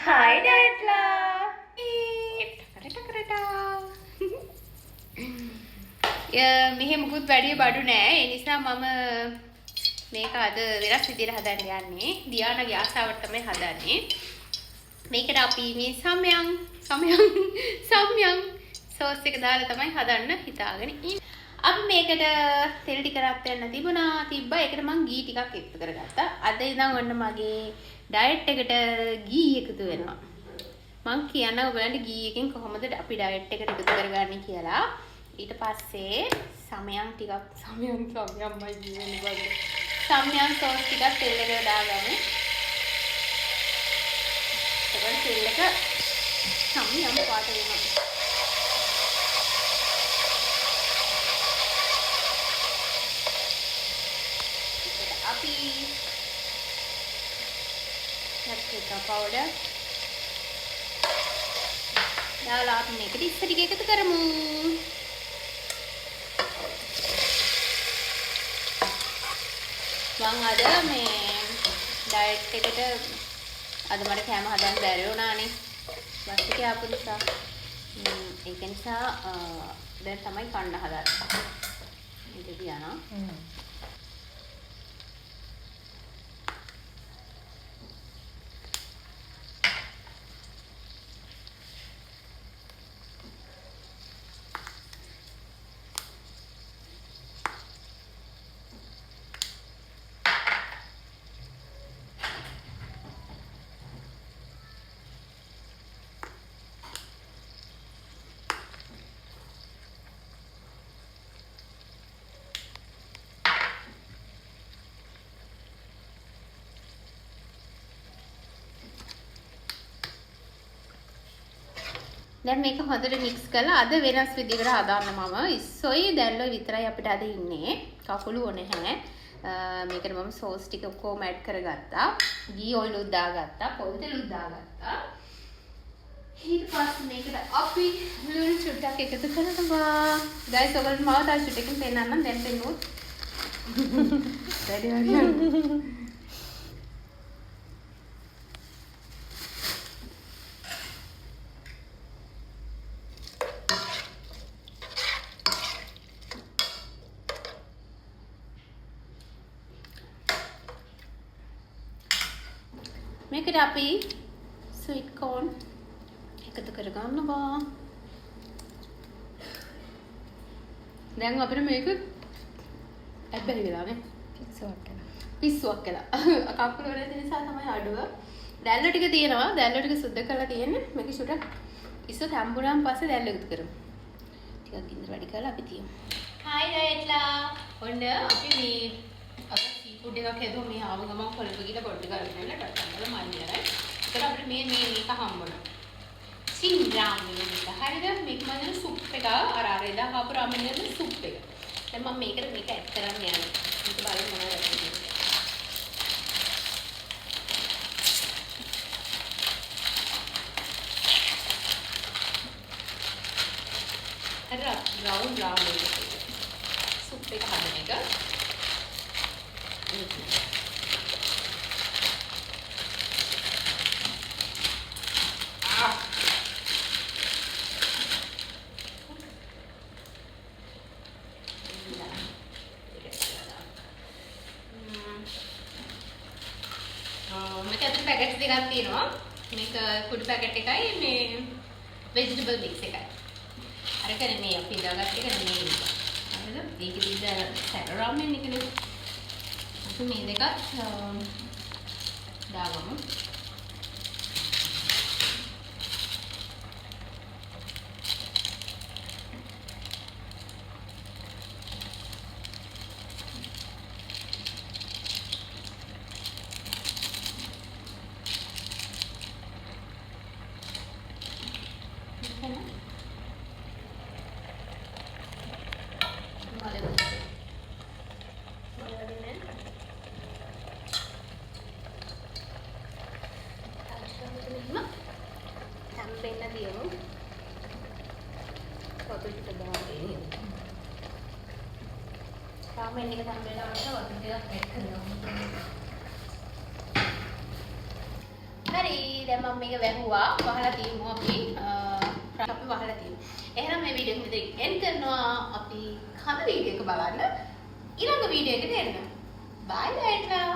Hi Dietla. මෙහෙ මුකුත් වැඩිය බඩු නෑ. ඒ නිසා මම මේක අද වෙනස් විදිහට හදන්න යන්නේ. දියානගේ ආසාවට තමයි හදන්නේ. මේකට අපි මේ සම්යම් සෝස් එක දාලා තමයි හදන්න හිතාගෙන ඉන්නේ. අපි මේකට තෙල් ටික රත් වෙන්න තිබ්බා. ඒකට මම ගී ටිකක් එකතු කරගත්තා. අද ඉඳන් ඔන්න මගේ ඩයට් එකට ගී එකතු වෙනවා. මම කියන්න ඔයගලන්ට ගී එකෙන් කොහොමද අපි ඩයට් එකට එකතු කරගන්නේ කියලා. ඊට පස්සේ සමයන් සෝස් ටිකක් තෙල් එකට දාගමු. එතකොට තෙල් එක සමයන් පාට වෙනවා. අපි paprika powder දාලා අපි මේකට ඉස්සර ටික එකතු කරමු. මම අද මේ ඩයට් එකට අද මට කෑම හදන්න බැරි වුණානේ. බස් එකේ ආපු නිසා ඒක නිසා දැන් තමයි කන්න හදන්නේ. මේක දියනවා. දැන් මේක හොඳට මික්ස් කරලා අද වෙනස් විදිහකට හදාන්න මම ඉස්සොයි දැල්ලෝ විතරයි අපිට අද ඉන්නේ. කකුළු ඕනේ නැහැ. මේකට මම සෝස් ටික ඔක්කොම ඇඩ් කරගත්තා. ගී ඔයිල් උත් දාගත්තා. පොල් තෙල් උත් දාගත්තා. ඊට පස්සේ මේකට අපි ලුණු චුට්ටක් එකතු කරනවා. ගයිස් ඔයගොල්ලෝ මාව තා චුට්ටකින් පෙන්නන්නම් දැන් පෙන්නුවොත්. වැඩි වගේ. මේකට අපි ස්වීට් කෝන් එකතු කරගන්නවා. දැන් අපිට මේක ඇබ්බැහි වෙලානේ. පිස්සුවක් කළා. කකුල වල තියෙන නිසා තමයි අඩුව. දැල්ල ටික තියෙනවා. දැල්ල ටික සුද්ධ කරලා තියෙන්නේ. මේක සුඩක් ඉස්ස තම්බුනාන් පස්සේ දැල්ල එකතු කරමු. ටිකක් ගින්දර වැඩි කරලා අපි තියමු. හායි ඩයට්ලා. ඔන්න අපි මේ අද සීෆුඩ් එකක් හදුවා. මේ ආව ගමන් කොළඹ ගිහලා පොඩ්ඩක් ගන්න ටට්ටල මල්ලියයි. ඒකට අපිට මේක හම්බුණා. සිං රාමෙන් එක. හරිද? මේක මම සුප් එක අර එදා කාපු රාමෙන් වල සුප් එක. දැන් මම මේකට මේක ඇඩ් කරන්න යනවා. මේක බලන්න මොනවද වෙන්නේ. අර රවුන්ඩ් රාමෙන් සුප් එක හදන එක. මේක අතට පැකට්ස් දෙකක් තියෙනවා. මේක ෆුඩ් පැකට් එකයි මේ ভেජිටබල් මික්ස් එකයි. අරක නෙමෙයි අපි දාගත්ත එක නෙමෙයි. හරිද? මේකේ තියෙන සැර රාමෙන් එකනේ. අපි මේ දෙකත් දාගමු. ramen එක සම්බේලවට වතුර ටිකක් ඇඩ් කරනවා. හරි හරි දැන් මම මේක වැහුවා. වහලා තියමු අපි. අපි වහලා තියමු. එහෙනම් මේ වීඩියෝ එක මෙතන එන්ඩ් කරනවා. අපි කන වීඩියෝ එක බලන්න ඊළඟ වීඩියෝ එකට එන්න. බයි බයි.